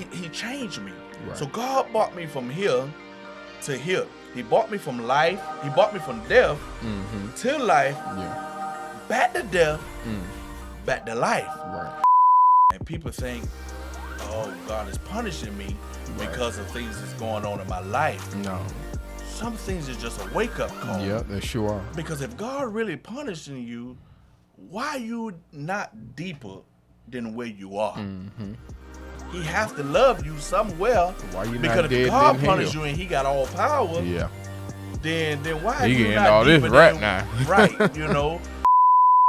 he changed me. Right. So God brought me from here to here. He brought me from life. He brought me from death to life, back to death, back to life. Right. And people think, oh, God is punishing me because of things that's going on in my life. No. Some things is just a wake-up call. Yeah, they sure are. Because if God really punishing you, why you not deeper than where you are? He has to love you somewhere. Why you because not if dead God than punished hell? you and he got all power, then why He you getting not all this deeper right than, now. Right, you know.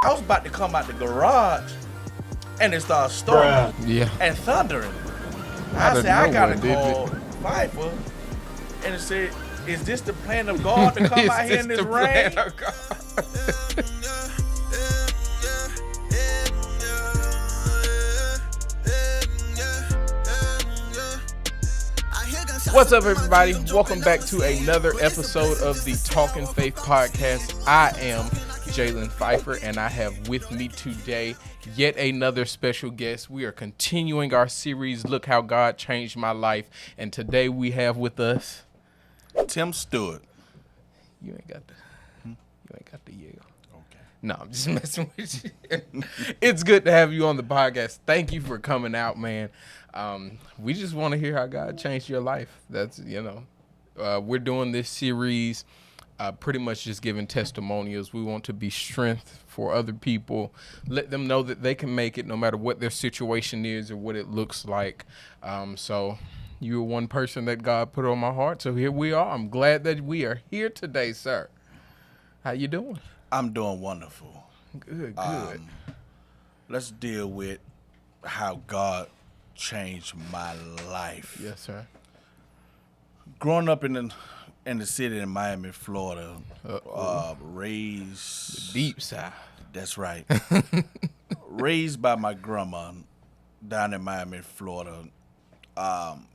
I was about to come out the garage and it started storming and thundering. I said, I gotta call Phifer, and it said, is this the plan of God to come out here in this rain? What's up, everybody? Welcome back to another episode of the Talking Faith podcast. I am Jalen Phifer, and I have with me today yet another special guest. We are continuing our series, Look How God Changed My Life, and today we have with us Tim Stewart. You ain't got the yell. Okay. No, I'm just messing with you. It's good to have you on the podcast. Thank you for coming out, man. We just want to hear how God changed your life. That's, we're doing this series pretty much just giving testimonials. We want to be strength for other people. Let them know that they can make it no matter what their situation is or what it looks like. So you're one person that God put on my heart. So here we are. I'm glad that we are here today, sir. How you doing? I'm doing wonderful. Good. Let's deal with how God changed my life. Yes, sir. Growing up in the city in Miami, Florida, raised the deep side. That's right. Raised by my grandma down in Miami, Florida.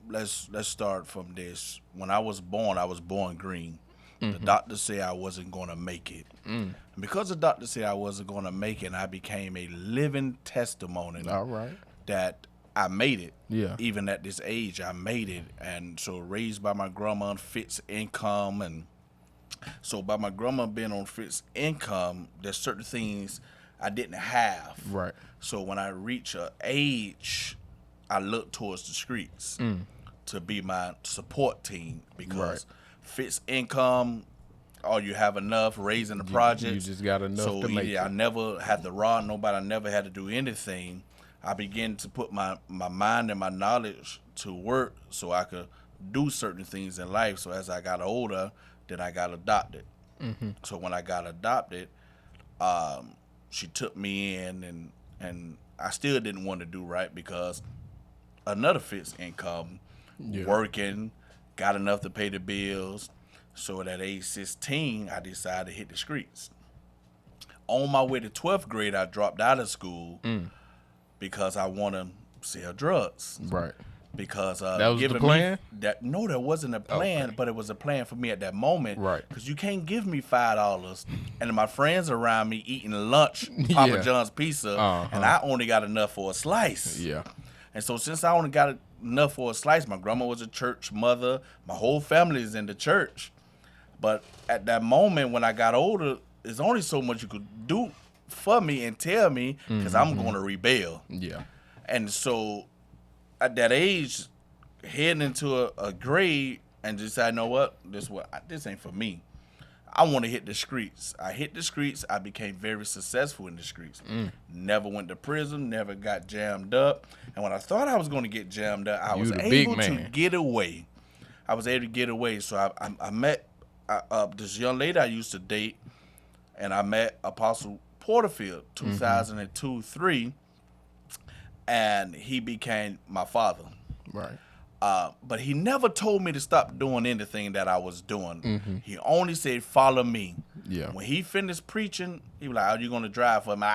Let's start from this. When I was born green. The doctor said I wasn't going to make it. And because the doctor said I wasn't going to make it, I became a living testimony. All right. That I made it. Yeah. Even at this age, I made it. And so raised by my grandma on fixed income. And so by my grandma being on fixed income, there's certain things I didn't have. Right. So when I reach an age, I look towards the streets to be my support team because fixed income, all you have enough, raising the project. You just got enough to make it. I never had to rob nobody. I never had to do anything. I began to put my mind and my knowledge to work so I could do certain things in life. So as I got older, then I got adopted. So when I got adopted, she took me in, and I still didn't want to do right because another fixed income, working, got enough to pay the bills. So at age 16, I decided to hit the streets. On my way to 12th grade, I dropped out of school because I want to sell drugs. Right. Because that was the plan? No, that wasn't a plan, but it was a plan for me at that moment. Right. Because you can't give me $5 and my friends around me eating lunch, Papa John's pizza, and I only got enough for a slice. Yeah. And so since I only got enough for a slice, my grandma was a church mother. My whole family is in the church. But at that moment when I got older, there's only so much you could do for me and tell me because I'm going to rebel. Yeah. And so at that age, heading into a grade and decide, you know what, this ain't for me. I want to hit the streets. I hit the streets. I became very successful in the streets. Never went to prison, never got jammed up. And when I thought I was going to get jammed up, I was able to get away. So I met this young lady I used to date, and I met Apostle Porterfield, 2002-03, and he became my father. Right. But he never told me to stop doing anything that I was doing. He only said, follow me. Yeah. When he finished preaching, he was like, are you going to drive for me?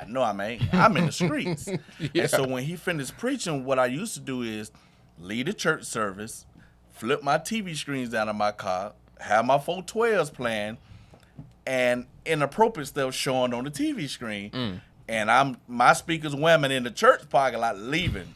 No, I ain't. I'm in the streets. And so when he finished preaching, what I used to do is lead a church service, flip my TV screens down in my car, have my 412s playing, and inappropriate stuff showing on the TV screen. And my speakers whamming in the church parking lot leaving.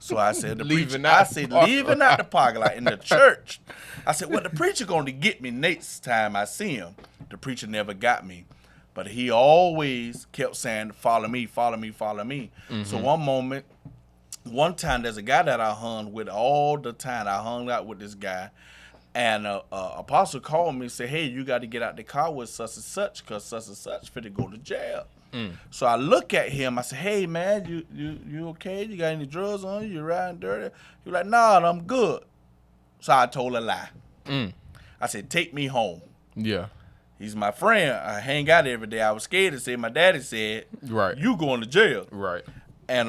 So I said, Leaving leaving out the parking lot in the church. I said, well, the preacher going to get me next time I see him. The preacher never got me. But he always kept saying, follow me, follow me, follow me. So one time there's a guy that I hung with all the time. I hung out with this guy. And apostle called me and said, hey, you got to get out the car with such and such because such and such finna go to jail. So I look at him. I said, hey, man, you okay? You got any drugs on you? You riding dirty? He was like, nah, I'm good. So I told a lie. I said, take me home. Yeah. He's my friend. I hang out every day. I was scared to say my daddy said, right, you going to jail. Right. And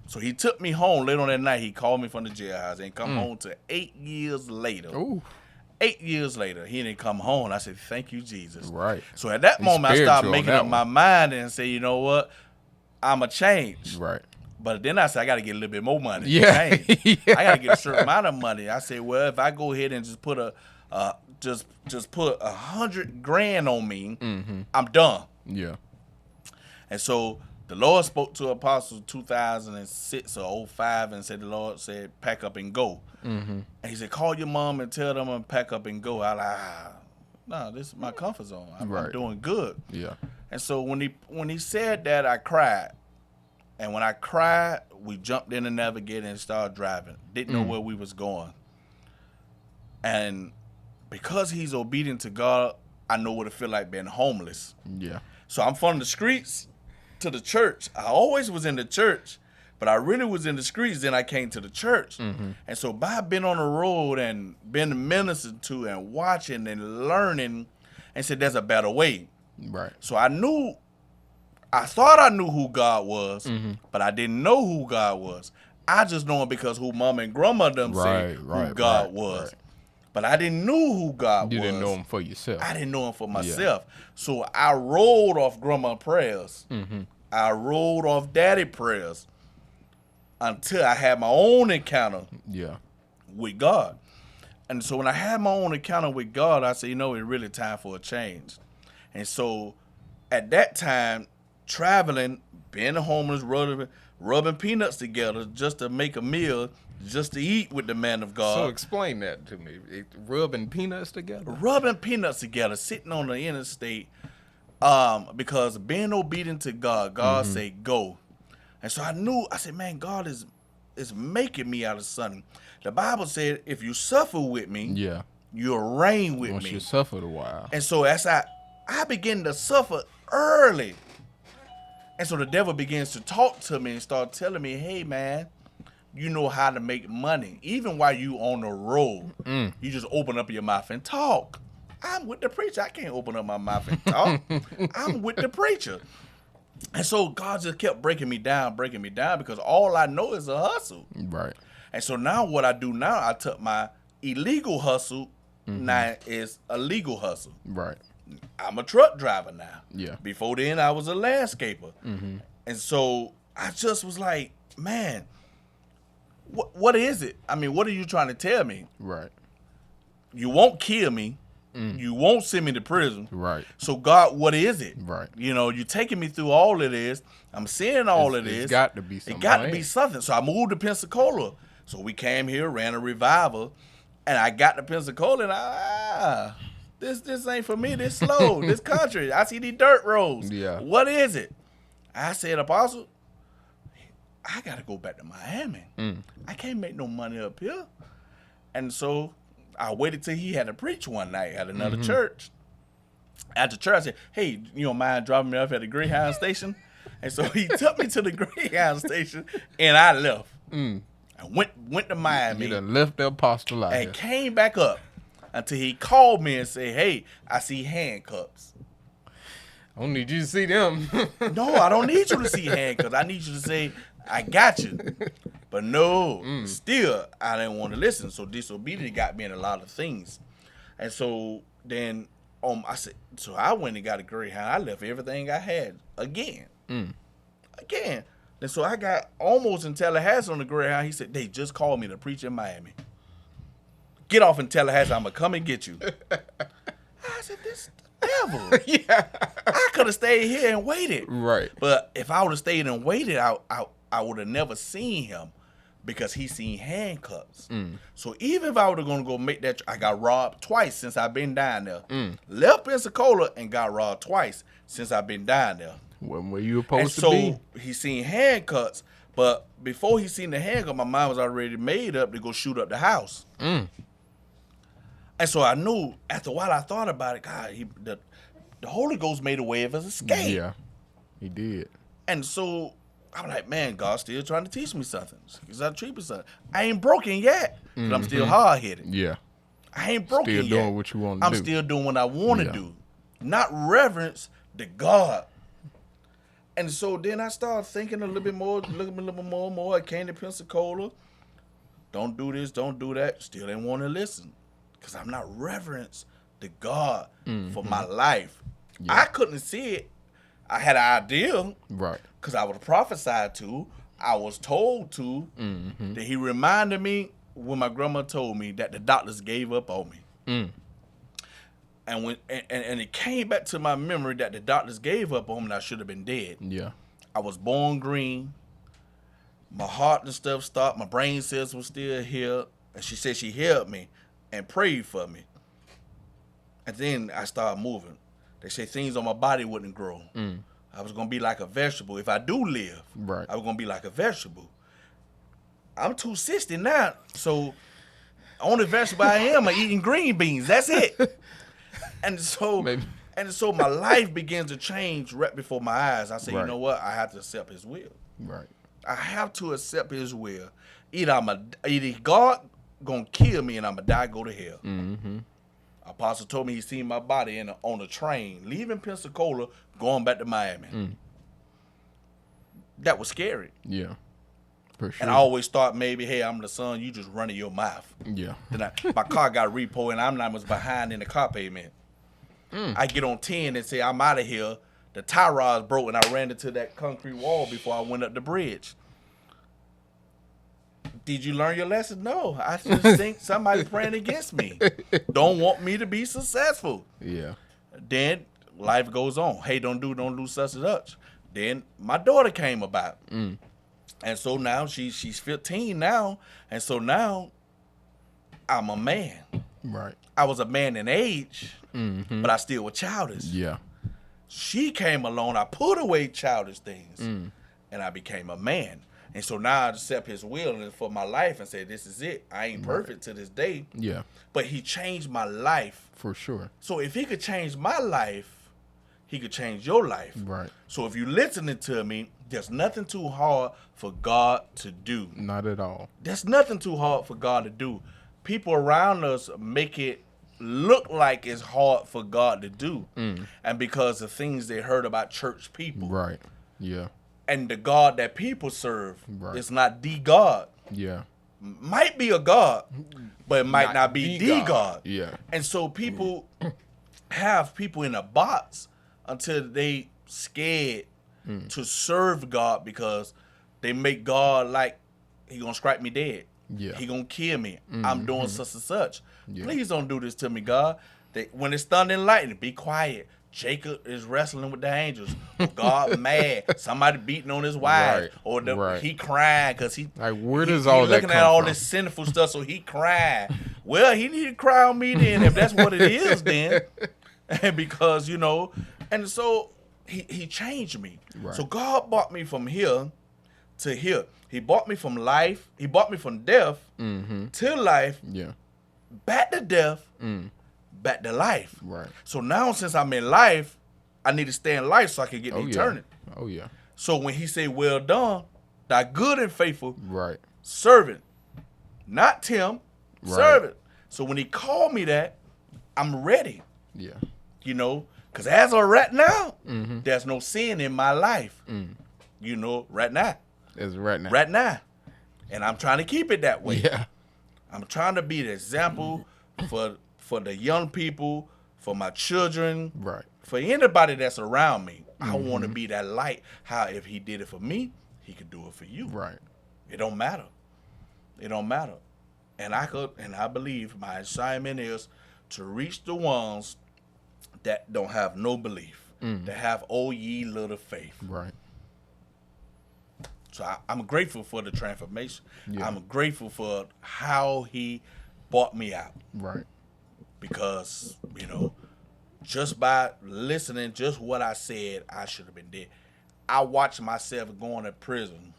so he took me home late on that night. He called me from the jailhouse and come home to 8 years later. Ooh. 8 years later, he didn't come home. I said, thank you, Jesus. Right. So at that moment, I started making up my mind and say, you know what? I'm a change. Right. But then I said, I got to get a little bit more money. Yeah. Yeah. I got to get a certain amount of money. I said, well, if I go ahead and just put just put $100,000 on me, I'm done. Yeah. And so the Lord spoke to Apostle 2006 or 05 and said, the Lord said, pack up and go. And he said, call your mom and tell them to pack up and go. I like, no, this is my comfort zone. I'm doing good. Yeah. And so when he said that, I cried. And when I cried, we jumped in the Navigator and started driving. Didn't know where we was going. And because he's obedient to God, I know what it feel like being homeless. Yeah. So I'm from the streets to the church. I always was in the church, but I really was in the streets. Then I came to the church. And so by being on the road and being ministered to and watching and learning, and said there's a better way. Right. So I thought I knew who God was, but I didn't know who God was. I just know him because who mom and grandma them said who God was. Right. But I didn't know who God was. You didn't know him for yourself. I didn't know him for myself. Yeah. So I rolled off grandma prayers. I rolled off daddy prayers until I had my own encounter with God. And so when I had my own encounter with God, I said, you know, it's really time for a change. And so at that time, traveling, being homeless, rubbing peanuts together just to make a meal, just to eat with the man of God. So explain that to me. Rubbing peanuts together? Rubbing peanuts together, sitting on the interstate, because being obedient to God, God said go. And so I said, man, God is making me out of something. The Bible said, if you suffer with me, you'll reign with me. Once you suffered a while. And so as I began to suffer early. And so the devil begins to talk to me and start telling me, hey, man, you know how to make money. Even while you on the road, you just open up your mouth and talk. I'm with the preacher. I can't open up my mouth and talk. I'm with the preacher. And so God just kept breaking me down because all I know is a hustle. Right. And so now what I do now, I took my illegal hustle, now it's a legal hustle. Right. I'm a truck driver now. Yeah. Before then, I was a landscaper. And so I just was like, man, what is it? I mean, what are you trying to tell me? Right. You won't kill me. You won't send me to prison. Right. So God, what is it? Right. You know, you're taking me through all of this. I'm seeing all of this. It's got to be something. It got to be something. So I moved to Pensacola. So we came here, ran a revival, and I got to Pensacola, and this ain't for me. This slow. This country. I see these dirt roads. Yeah. What is it? I said, Apostle, I got to go back to Miami. I can't make no money up here. And so I waited till he had to preach one night at another church. At the church, I said, hey, you don't mind dropping me off at the Greyhound station? And so he took me to the Greyhound station, and I left. I went to Miami. You done left the apostle out and here. Came back up until he called me and said, hey, I see handcuffs. I don't need you to see them. No, I don't need you to see handcuffs. I need you to say, I got you. But no, still, I didn't want to listen. So disobedience got me in a lot of things. And so then I said, so I went and got a Greyhound. I left everything I had again. Again. And so I got almost in Tallahassee on the Greyhound. He said, they just called me to preach in Miami. Get off in Tallahassee. I'm going to come and get you. I said, this devil. Yeah. I could have stayed here and waited. Right. But if I would have stayed and waited, I would have never seen him. because he seen handcuffs. So even if I were going to go make that, I got robbed twice since I've been down there. Left Pensacola and got robbed twice since I've been down there. When were you supposed to be? So he seen handcuffs, but before he seen the handcuff, my mind was already made up to go shoot up the house. And so I knew, after a while I thought about it, God, the Holy Ghost made a way of his escape. Yeah, he did. And so I'm like, man, God's still trying to teach me something. He's trying to treat me something. I ain't broken yet, but I'm still hard-headed. Yeah. I ain't broken yet. Still doing what you want to do. I'm still doing what I want to do. Not reverence the God. And so then I started thinking a little bit more, looking a little bit more and more. I came to Pensacola. Don't do this, don't do that. Still didn't want to listen. Because I'm not reverence the God for my life. Yeah. I couldn't see it. I had an idea. Right. Because I was prophesied to. I was told to. That he reminded me when my grandma told me that the doctors gave up on me. And when and it came back to my memory that the doctors gave up on me and I should have been dead. Yeah. I was born green. My heart and stuff stopped. My brain cells were still here. And she said she held me and prayed for me. And then I started moving. They say things on my body wouldn't grow. I was going to be like a vegetable. If I do live, right, I was going to be like a vegetable. I'm 260 now. So only vegetable I am eating green beans. That's it. And so my life begins to change right before my eyes. I say, you know what? I have to accept his will. Right. I have to accept his will. Either God gonna kill me and I'm gonna die, go to hell. Apostle told me he seen my body on a train, leaving Pensacola, going back to Miami. That was scary. Yeah. For sure. And I always thought maybe, hey, I'm the son, you just running your mouth. Yeah. Then my car got repo and I'm not much behind in the car payment. I get on 10 and say, I'm out of here. The tie rod's broke and I ran into that concrete wall before I went up the bridge. Did you learn your lesson? No. I just think somebody praying against me. Don't want me to be successful. Yeah. Then life goes on. Hey, don't do such and such. Then my daughter came about. And so now she's 15 now. And so now I'm a man. Right. I was a man in age, but I still was childish. Yeah. She came along. I put away childish things, and I became a man. And so now I accept his will for my life and say, this is it. I ain't perfect to this day. Yeah. But he changed my life. For sure. So if he could change my life, he could change your life. Right. So if you're listening to me, there's nothing too hard for God to do. Not at all. There's nothing too hard for God to do. People around us make it look like it's hard for God to do. And because of things they heard about church people. Right. Yeah. And the God that people serve is not the God. Yeah. Might be a God, but it might not be the God. Yeah. And so people have people in a box until they scared to serve God because they make God like he gonna strike me dead. Yeah. He gonna kill me. I'm doing such and such. Yeah. Please don't do this to me, God. When it's thunder and lightning, be quiet. Jacob is wrestling with the angels. God mad. Somebody beating on his wife. Right. Or he crying because he like where does all that come looking at all from? This sinful stuff, so he crying. Well, he need to cry on me then, if that's what it is then. And because, and so he changed me. Right. So God brought me from here to here. He brought me from life. He brought me from death to life. Yeah. Back to death. Back to life. Right. So now since I'm in life, I need to stay in life so I can get eternity. Oh yeah. So when he say, well done, thy good and faithful servant, not Tim, servant. So when he called me that, I'm ready. Yeah. Because as of right now, there's no sin in my life. Right now. It's right now. Right now. And I'm trying to keep it that way. Yeah. I'm trying to be the example for the young people, for my children, for anybody that's around me. I want to be that light. How if he did it for me, he could do it for you. Right. It don't matter. It don't matter. And I believe my assignment is to reach the ones that don't have no belief, that have oh ye little faith. Right. So I'm grateful for the transformation. Yeah. I'm grateful for how he brought me out. Right. Because, just by listening, just what I said, I should have been dead. I watched myself going to prison,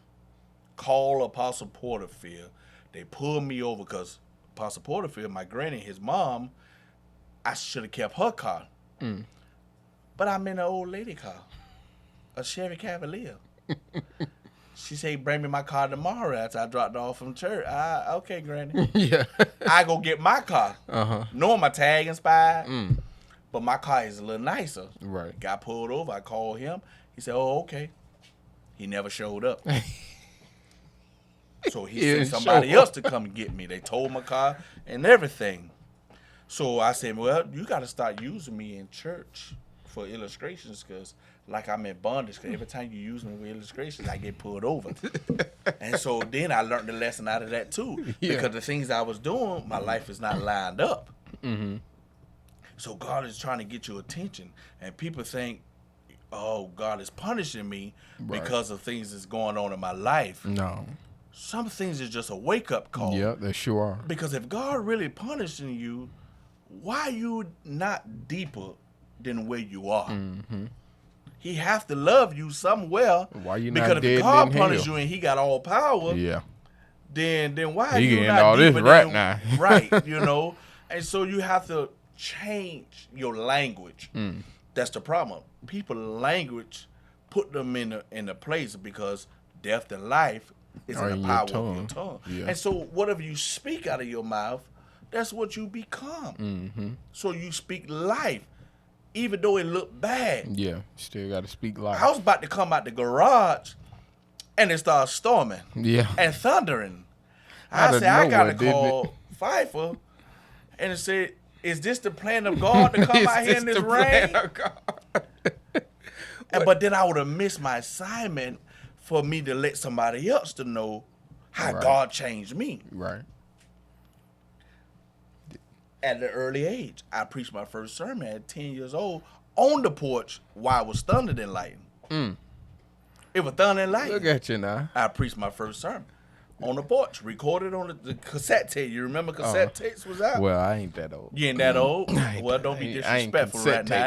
call Apostle Porterfield. They pulled me over because Apostle Porterfield, my granny, his mom, I should have kept her car. But I'm in an old lady car, a Chevy Cavalier. She said, bring me my car tomorrow after I dropped it off from church. Okay, granny. Yeah. I go get my car. Knowing my tag expired. But my car is a little nicer. Right. Got pulled over. I called him. He said, oh, okay. He never showed up. So he sent somebody else to come and get me. They towed my car and everything. So I said, well, you got to start using me in church for illustrations because like I'm in bondage. Because every time you use me for illustrations, I get pulled over. And so then I learned the lesson out of that too. Yeah. Because the things I was doing, my life is not lined up. So God is trying to get your attention. And people think, oh, God is punishing me because of things that's going on in my life. No. Some things is just a wake-up call. Yeah, they sure are. Because if God really punishing you, why you not deeper than where you are? He have to love you somewhere. Why you not because dead if God in punish hell? you and he got all power, then why He you getting not all this deeper right than, now. right, And so you have to change your language. That's the problem. People language put them in a place because death and life is in the power of your tongue. Yeah. And so whatever you speak out of your mouth, that's what you become. So you speak life, even though it looked bad. Yeah, still got to speak life. I was about to come out the garage, and it started storming and thundering. I said, I got to call Phifer, and it said, is this the plan of God to come out here in this rain? But then I would have missed my assignment for me to let somebody else to know how God changed me. Right. At an early age, I preached my first sermon at 10 years old on the porch while it was thunder and lightning. It was thunder and lightning. Look at you now. I preached my first sermon on the porch, recorded on the cassette tape. You remember cassette tapes was out? Well, I ain't that old. You ain't that old? Well, don't be disrespectful right now.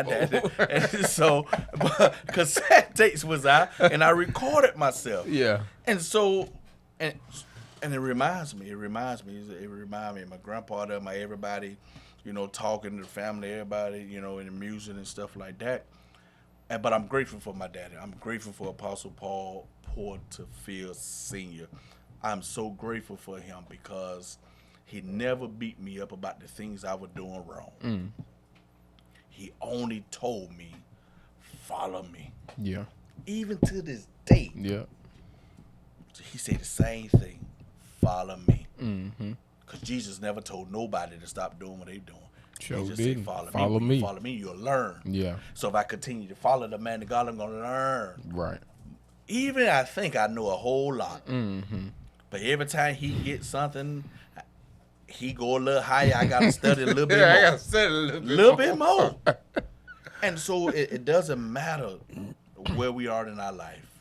And so, but cassette tapes was out, and I recorded myself. Yeah. And so, and it reminds me of my grandpa, my everybody, talking to the family, everybody, in the music and stuff like that. But I'm grateful for my daddy. I'm grateful for Apostle Paul Porterfield Sr. I'm so grateful for him because he never beat me up about the things I was doing wrong. He only told me, follow me. Yeah. Even to this day. Yeah. He said the same thing. Follow me. Because Jesus never told nobody to stop doing what they doing. Sure he just didn't. said, Follow me. Follow me, you'll learn. Yeah. So if I continue to follow the man of God, I'm going to learn. Right. Even I think I know a whole lot. But every time he gets something, he go a little higher. I got to study a little bit more. I got to study a little bit more. And so it doesn't matter where we are in our life.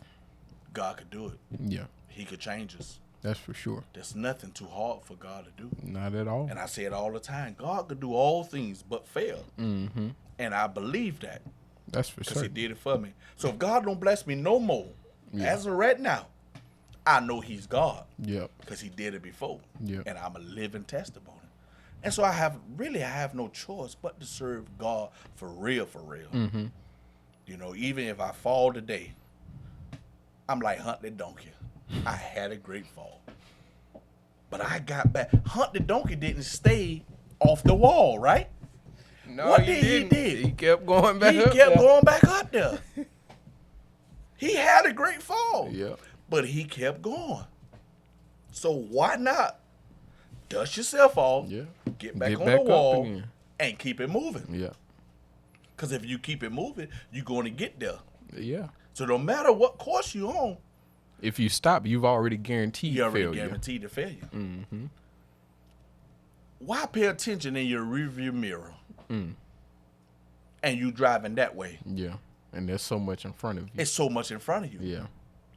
God could do it. Yeah. He could change us. That's for sure. There's nothing too hard for God to do. Not at all. And I say it all the time. God could do all things but fail. And I believe that. That's for Because sure. he did it for me. So if God don't bless me no more, as of right now, I know he's God. Yep. Because he did it before. Yep. And I'm a living testimony. And so I have no choice but to serve God for real, for real. Even if I fall today, I'm like Hunt the Donkey. I had a great fall. But I got back. Hunt the Donkey didn't stay off the wall, right? No, What he did didn't. He kept going back He up kept there. going back up there. He had a great fall. Yep. But he kept going. So why not dust yourself off, Yeah. get back Get on back the up wall, again. and keep it moving? Yeah. Because if you keep it moving, you're going to get there. Yeah. So no matter what course you're on, If you stop, you've already guaranteed you're already failure. guaranteed to failure. Why pay attention in your rearview mirror and you driving that way? Yeah. And there's so much in front of you. It's so much in front of you. Yeah.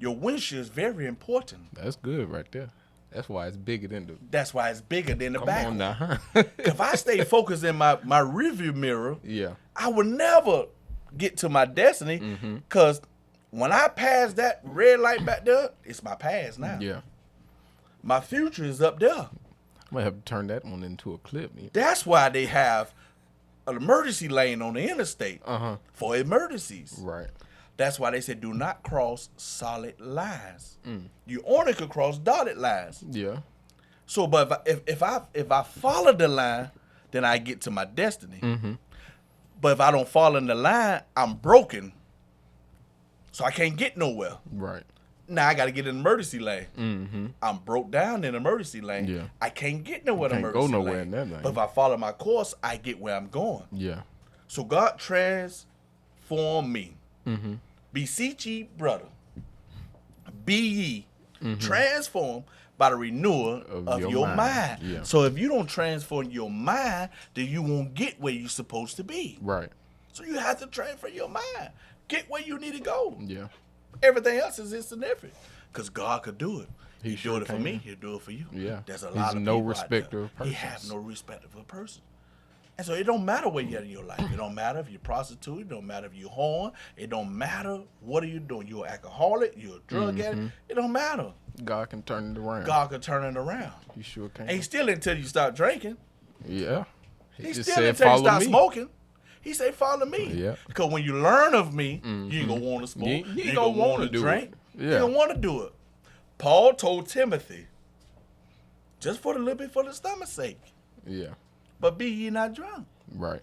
Your windshield is very important. That's good right there. That's why it's bigger than the. That's why it's bigger than the back. Come on now. If I stay focused in my rearview mirror, Yeah. I will never get to my destiny. Because when I pass that red light back there, it's my past now. Yeah. My future is up there. I might have to turn that one into a clip. Yeah. That's why they have an emergency lane on the interstate for emergencies. Right. That's why they said do not cross solid lines. You only could cross dotted lines. Yeah. So, but if I follow the line, then I get to my destiny. But if I don't follow in the line, I'm broken. So I can't get nowhere. Right. Now I got to get in the emergency lane. I'm broke down in the emergency lane. Yeah. I can't get nowhere in the Can't emergency go nowhere lane. in that lane. But if I follow my course, I get where I'm going. Yeah. So God transformed me. Beseech ye, brother, be ye transformed by the renewal of your mind. Yeah. So if you don't transform your mind, then you won't get where you're supposed to be. Right. So you have to transform your mind. Get where you need to go. Yeah. Everything else is insignificant. Because God could do it. He He sure do it for can. me. He'll do it for you. Yeah. There's a He's lot of no people out respecter there. of persons. He have no respect of a person. And so it don't matter where you're at in your life. It don't matter if you're prostitute. It don't matter if you're whoring. It don't matter what are you doing. You're an alcoholic. You're a drug addict. It don't matter. God can turn it around. God can turn it around. He sure can. And he still until you stop drinking. Yeah. He just still said, until you "Follow stop me." smoking. He say, follow me. Yeah. Because when you learn of me, you ain't going to want to smoke. You gonna ain't gonna want wanna to do drink. it. You Yeah. don't want to do it. Paul told Timothy, just for a little bit for the stomach's sake. Yeah. But be ye not drunk. Right.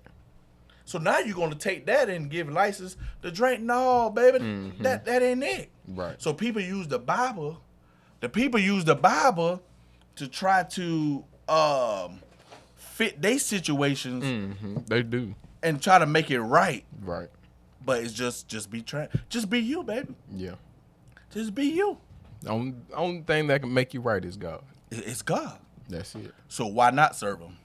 So now you're going to take that and give license to drink. No, baby, that ain't it. Right. So people use the Bible. The people use the Bible to try to fit their situations They do. and try to make it right. Right. But it's just be you, baby. Yeah. Just be you. The only thing that can make you right is God. It's God. That's it. So why not serve him?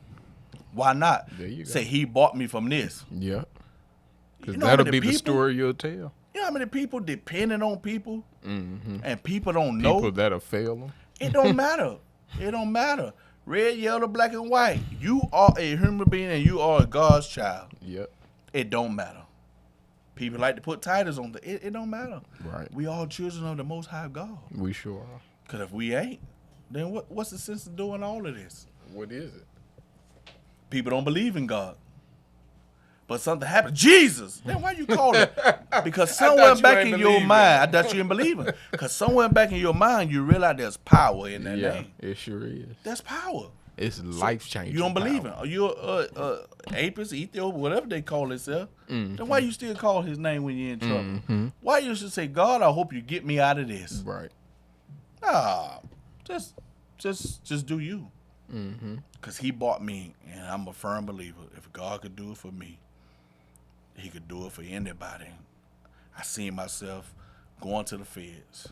Why not There you go. say he bought me from this? Yeah. Because You know how that'll many be the people- story you'll tell. You know how many people depending on people and people don't know? People that'll fail them. It don't matter. It don't matter. Red, yellow, black, and white. You are a human being and you are God's child. Yep. It don't matter. People like to put titles on it don't matter. Right. We all children of the Most High God. We sure are. Because if we ain't, then what's the sense of doing all of this? What is it? People don't believe in God. But something happened. Jesus! Then why you call it? Because somewhere you back ain't in your believing. mind, I thought you didn't believe it. Because somewhere back in your mind, you realize there's power in that Yeah, name. it sure is. That's power. It's life changing. You don't believe it. Are you Apis, Ethiopia, whatever they call themselves? Then why you still call his name when you're in trouble? Why you should say, God, I hope you get me out of this? Right. Nah, just do you. Because he bought me, and I'm a firm believer. If God could do it for me, he could do it for anybody. I seen myself going to the feds,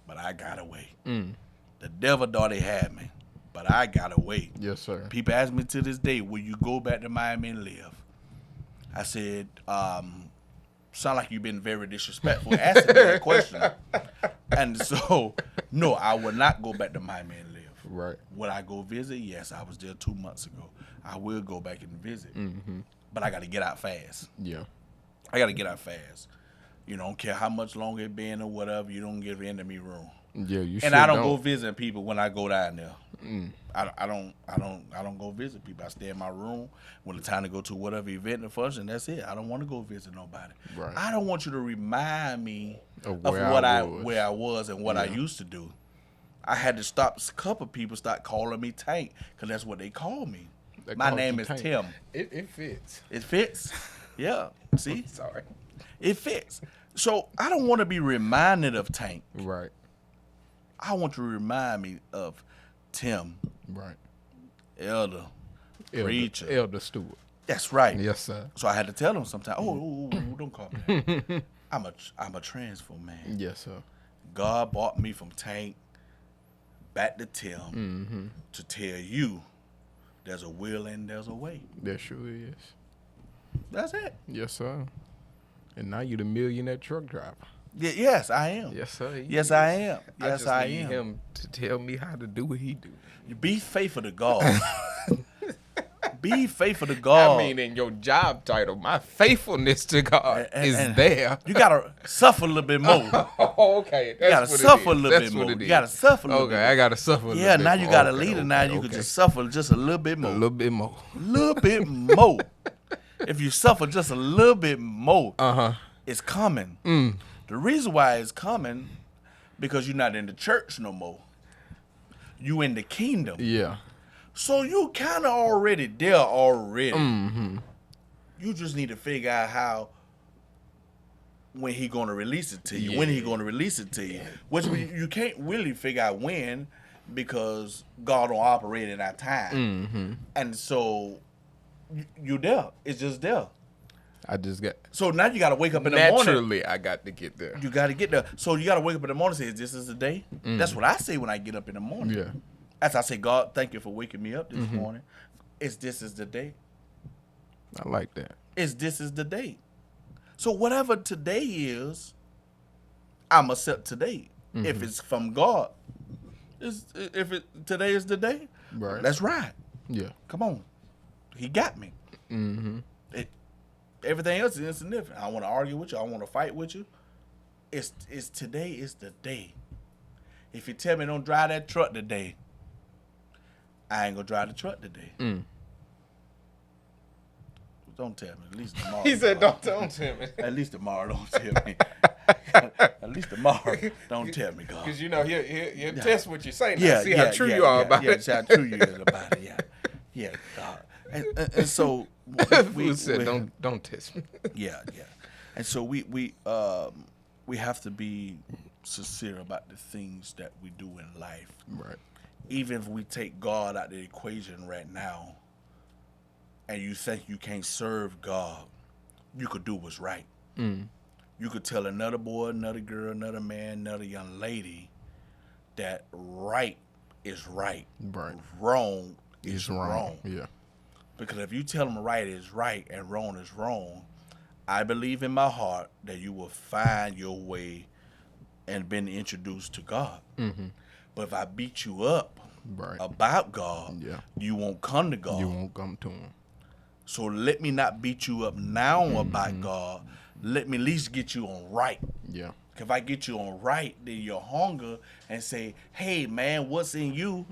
but I got away. The devil thought he had me, but I got away. Yes, sir. People ask me to this day, will you go back to Miami and live? I said, sound like you've been very disrespectful asking me that question. And so, no, I will not go back to Miami and live. Right. Would I go visit? Yes, I was there 2 months ago. I will go back and visit. But I got to get out fast. Yeah. I got to get out fast. You don't care how much longer it been or whatever. You don't give enemy room. Yeah, you And sure I don't go visit people when I go down there. Mm. I don't go visit people. I stay in my room when it's time to go to whatever event or function. That's it. I don't want to go visit nobody. Right. I don't want you to remind me Of of where what I was. where I was and what I Yeah. used to do. I had to stop. A couple people start calling me Tank because that's what they call me. They My call name you is Tank. Tim. It fits. It fits. Yeah. See, Sorry. it fits. So I don't want to be reminded of Tank. Right. I want you to remind me of Tim, Right. Elder, Preacher. Elder Stewart. That's right. Yes, sir. So I had to tell him sometimes, don't call me that. I'm a transform man. Yes, sir. God bought me from Tank back to Tim to tell you there's a will and there's a way. There sure is. That's it. Yes, sir. And now you the millionaire truck driver. Yes, I am. Yes, sir. Yes, I am. I Yes, just I need am. him to tell me how to do what he do. You be faithful to God. Be faithful to I God. mean, in your job title, my faithfulness to God is and there. You gotta suffer a little bit more. Oh, okay. You gotta suffer a little bit more. You gotta suffer a little bit more. Okay, I gotta suffer a little bit. Yeah, now you got a Okay, leader. okay, Now you can just suffer just a little bit more. A little bit more. A little bit more. If you suffer just a little bit more, it's coming. The reason why it's coming, because you're not in the church no more. You in the kingdom. Yeah. So you kind of already there already. You just need to figure out how, when he gonna release it to you. When he gonna release it to you. Which you can't really figure out when, because God don't operate in that time. And so you there. It's just there. I just got. So now you got to wake up in the morning. Naturally, I got to get there. You got to get there. So you got to wake up in the morning and say, "This is the day." That's what I say when I get up in the morning. Yeah. As I say, God, thank you for waking me up this morning. This is the day. I like that. This is the day. So whatever today is, I'm accept today. If it's from God, today is the day, Right. Let's ride. Yeah. Come on, He got me. Everything else is insignificant. I don't want to argue with you. I don't want to fight with you. It's today is the day. If you tell me don't drive that truck today, I ain't gonna drive the truck today. Don't tell me. At least tomorrow. He said, "Don't tell me." At least tomorrow, don't tell me. At least tomorrow, don't tell me, God. Because you know he'll test what you say. Now. Yeah, See how true you are about it. See how true you is about it. Yeah, God. And so we said, "Don't test me." Yeah. And so we have to be sincere about the things that we do in life. Right. Even if we take God out of the equation right now, and you think you can't serve God, you could do what's right. You could tell another boy, another girl, another man, another young lady that right is right. Right. Wrong is wrong. Yeah. Because if you tell them right is right and wrong is wrong, I believe in my heart that you will find your way and been introduced to God. But if I beat you up about God, you won't come to God. You won't come to Him. So let me not beat you up now about God. Let me at least get you on right. Yeah. If I get you on right, then you'll hunger and say, "Hey, man, what's in you?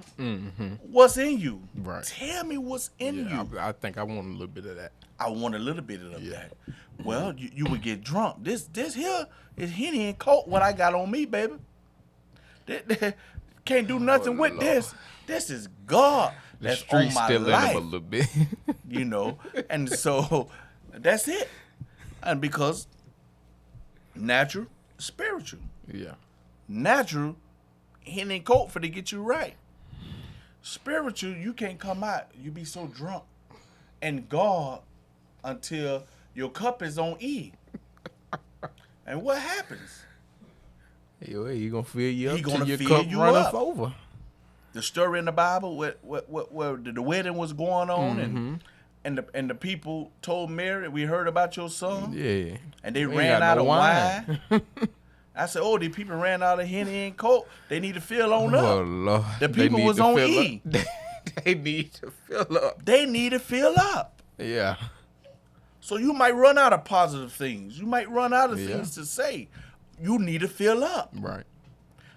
What's in you? Right. Tell me what's in you." I think I want a little bit of that. I want a little bit of that. Well, you would get drunk. This here is Henny and Coke, what I got on me, baby. Can't do nothing with Lord. this. This is God The that's on street's my still life. in him a little bit. And so that's it. And because natural, spiritual. Yeah. Natural, Henny and Coke for to get you right. Spiritual, you can't come out. You be so drunk and God until your cup is on E. And what happens? He gonna fill you up He gonna till your fill cup you runneth up. over. The story in the Bible where the wedding was going on and the people told Mary, "We heard about your son." Yeah. And they We ain't ran got out no of wine. I said, "Oh, these people ran out of Henny and Coke. They need to fill on up." Oh Lord. The people was on E. They need to fill up. They need to fill up. Yeah. So you might run out of positive things. You might run out of things to say. You need to fill up. Right.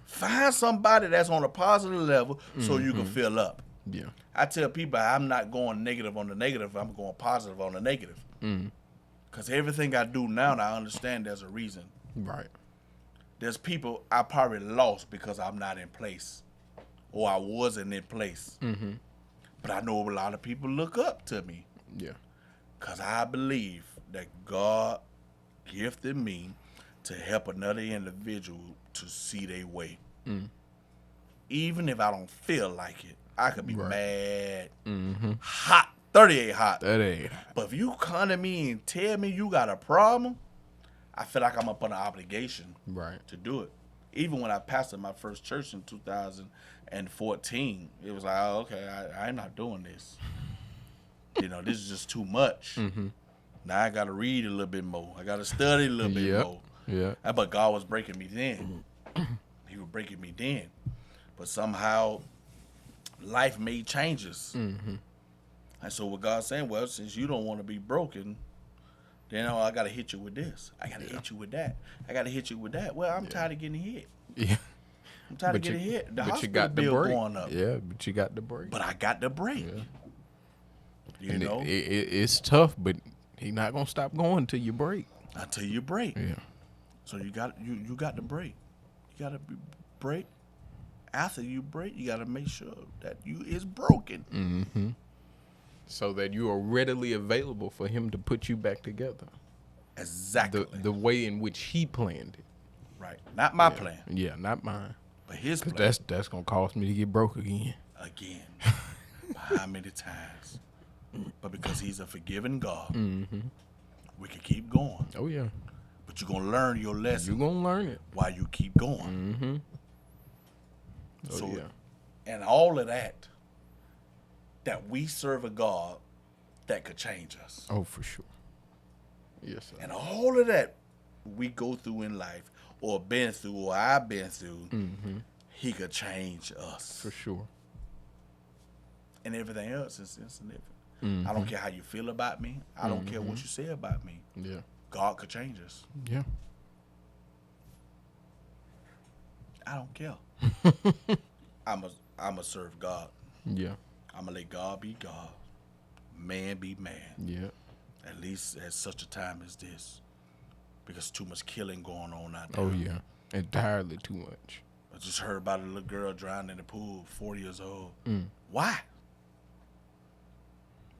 Find somebody that's on a positive level so you can fill up. Yeah. I tell people I'm not going negative on the negative. I'm going positive on the negative. Because everything I do now, I understand there's a reason. Right. There's people I probably lost because I'm not in place. Or I wasn't in place. But I know a lot of people look up to me. Yeah. Because I believe that God gifted me to help another individual to see their way. Even if I don't feel like it. I could be mad, hot, 38 hot. That ain't. But if you come to me and tell me you got a problem, I feel like I'm up on an obligation to do it. Even when I pastored my first church in 2014, it was like, oh, okay, I'm not doing this. This is just too much. Now I got to read a little bit more. I got to study a little bit more. Yeah. But God was breaking me then. He was breaking me then. But somehow life made changes. Mm-hmm. And so what God's saying, well, since you don't want to be broken, then I got to hit you with this. I got to hit you with that. I got to hit you with that. Well, I'm tired of getting hit. Yeah. I'm tired of getting hit. The but you hospital got the bill break. going up. Yeah, but you got the break. But I got the break. Yeah. You know? It's tough, but he's not going to stop going until you break. Until you break. Yeah. So you got the break. You got to break. After you break, you got to make sure that you is broken. Mm-hmm. So that you are readily available for him to put you back together. Exactly. The way in which he planned it. Right. Not my plan. Yeah, not mine. But his plan. That's going to cause me to get broke again. Again. How many times? But because he's a forgiving God, we can keep going. Oh, yeah. But you're going to learn your lesson. You're going to learn it. While you keep going. Mm-hmm. Oh, so, yeah. And all of that we serve a God that could change us. Oh, for sure. Yes, sir. And all of that we go through in life, or been through, or I've been through, he could change us. For sure. And everything else is insignificant. I don't care how you feel about me. I don't care what you say about me. Yeah. God could change us. Yeah. I don't care. I'm a serve God. Yeah. I'm going to let God be God. Man be man. Yeah. At least at such a time as this. Because too much killing going on out there. Oh, yeah. Entirely too much. I just heard about a little girl drowned in the pool, 40 years old. Why?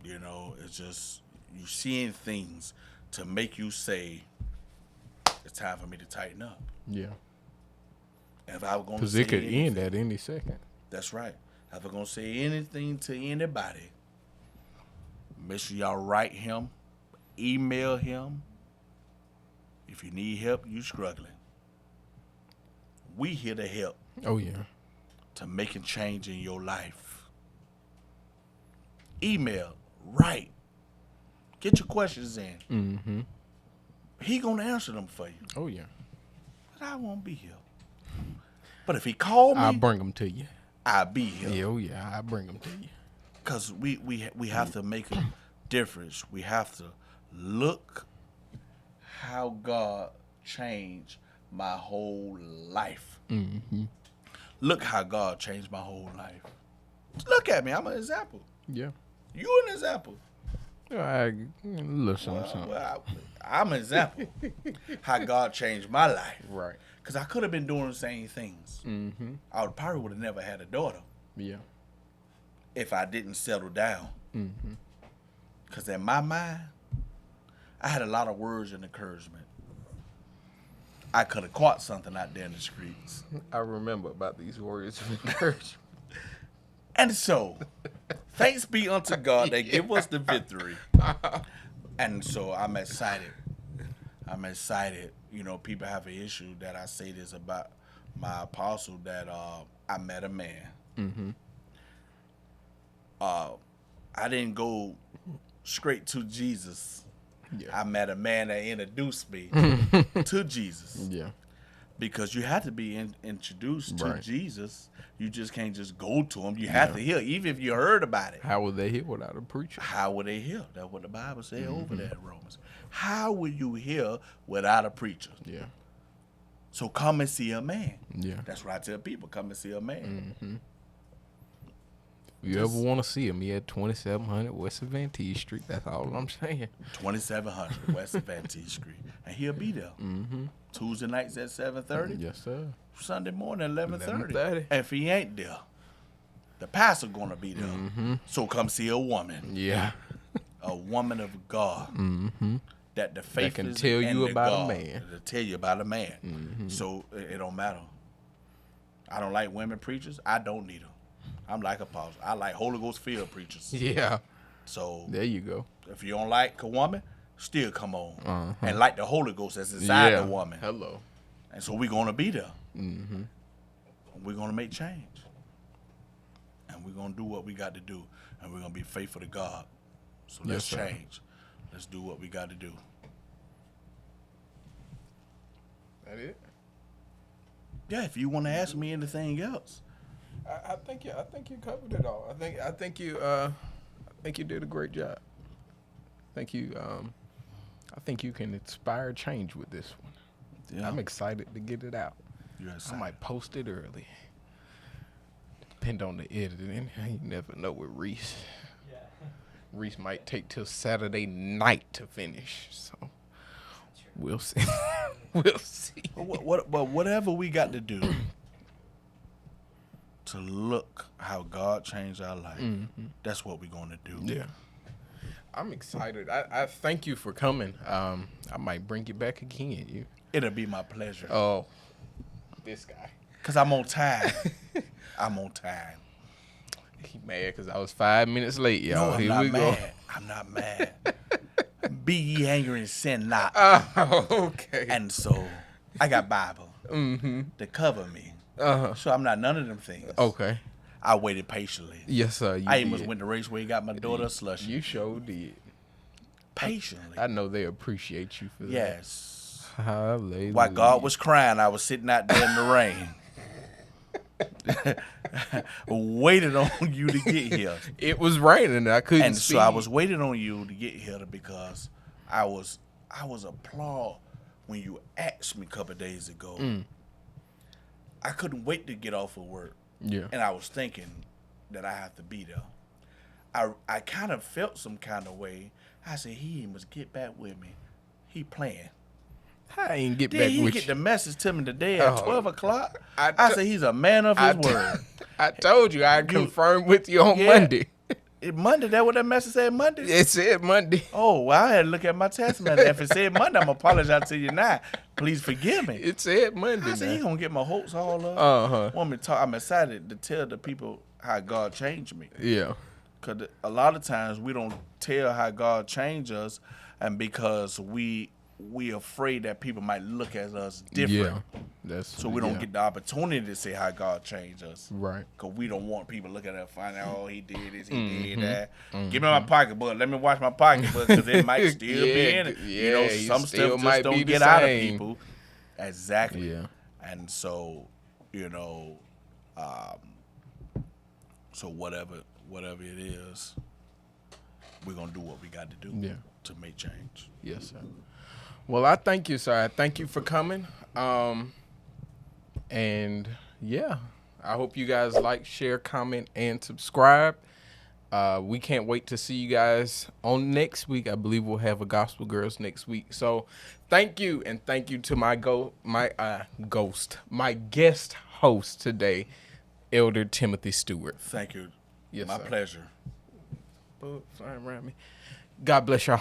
You know, it's just, you seeing things to make you say, it's time for me to tighten up. Yeah. And if I was going to Because say it could anything, end at any second. That's right. If I'm going to say anything to anybody, make sure y'all write him, email him. If you need help, you struggling. We here to help. Oh, yeah. To making change in your life. Email, write. Get your questions in. Mm-hmm. He gonna answer them for you. Oh, yeah. But I won't be here. But if he called me, I'll bring them to you. I'll be here. Yeah, oh, yeah. I'll bring them to you. Because we have to make a difference. We have to look how God changed my whole life. Mm-hmm. Look how God changed my whole life. Look at me. I'm an example. Yeah. You an example. Listen. I'm an example. How God changed my life. Right. Because I could have been doing the same things. Mm-hmm. I probably would have never had a daughter. Yeah. If I didn't settle down. Mm-hmm. Because in my mind, I had a lot of words of encouragement. I could have caught something out there in the streets. I remember about these words of encouragement. And so, thanks be unto God that give us the victory. And so I'm excited. You know, people have an issue that I say this about my apostle, that I met a man. Mm-hmm. I didn't go straight to Jesus. Yeah. I met a man that introduced me to Jesus. Yeah. Because you have to be introduced to Jesus. You just can't just go to him. You have to hear, even if you heard about it. How would they hear without a preacher? How would they hear? That's what the Bible says over there in Romans. How will you hear without a preacher? Yeah. So come and see a man. Yeah. That's what I tell people. Come and see a man. Mm-hmm. If you ever want to see him, he at 2700 West Advantage Street. That's all I'm saying. 2700 West Advantage Street. And he'll be there. Mm-hmm. Tuesday nights at 7:30. Yes, sir. Sunday morning 11:30. 11:30. If he ain't there, the pastor gonna be there. Mm-hmm. So come see a woman. Yeah. A woman of God. Mm-hmm. That the faith can is tell in you the about God, a man. To tell you about a man. Mm-hmm. So it don't matter. I don't like women preachers. I don't need them. I'm like apostle. I like Holy Ghost filled preachers. Yeah. So there you go. If you don't like a woman, still come on and like the Holy Ghost that's inside the woman. Hello. And so we're gonna be there. Mm-hmm. We're gonna make change, and we're gonna do what we got to do, and we're gonna be faithful to God. So let's change. Let's do what we got to do. That it? Yeah, if you want to ask me anything else. I think you covered it all. I think you did a great job. I think you can inspire change with this one. Yeah. I'm excited to get it out. I might post it early. Depend on the editing. You never know with Reese. Yeah. Reese might take till Saturday night to finish. So we'll see. We'll see. But whatever we got to do to look how God changed our life, that's what we're going to do. Yeah. I'm excited. I thank you for coming. I might bring you back again. It'll be my pleasure. Oh, this guy. Because I'm on time. I'm on time. He mad because I was 5 minutes late, y'all. No, I'm not mad. I'm not mad. Be ye angry and sin not. Oh, okay. And so I got Bible to cover me. So I'm not none of them things. Okay. I waited patiently. Yes, sir. I even went to race where you got my daughter a slushie. You sure did. Patiently. I know they appreciate you for that. Yes. Hallelujah. While God was crying, I was sitting out there in the rain. Waited on you to get here. It was raining. I couldn't see. So I was waiting on you to get here because I was applaud when you asked me a couple of days ago. I couldn't wait to get off of work. Yeah. And I was thinking that I have to be there. I kind of felt some kind of way. I said, he must get back with me. He playing. I ain't get back Did he with get you. the message to me today at 12 o'clock? I said, he's a man of his word. I told you I confirmed with you on Monday. Monday, that what that message said Monday? It said Monday. Oh, well, I had to look at my text message. If it said Monday, I'm going to apologize to you now. Please forgive me. It said Monday. I said, he going to get my hopes all up. Want me to talk? I'm excited to tell the people how God changed me. Yeah. Because a lot of times we don't tell how God changed us, and because we afraid that people might look at us different. Yeah. So we don't get the opportunity to say how God changed us. Right. Because we don't want people looking at us find out, oh, he did this, he did that. Give me my pocketbook. Let me watch my pocketbook because it might still be in it. Yeah, some stuff just don't get out of people. Exactly. Yeah. And so, so whatever it is, we're going to do what we got to do to make change. Yes, sir. Well, I thank you, sir. I thank you for coming. And yeah, I hope you guys like, share, comment, and subscribe. We can't wait to see you guys on next week. I believe we'll have a Gospel Girls next week. So thank you, and thank you to my guest host today, Elder Timothy Stewart. Thank you. Yes, my sir. pleasure. Sorry, around me. God bless y'all.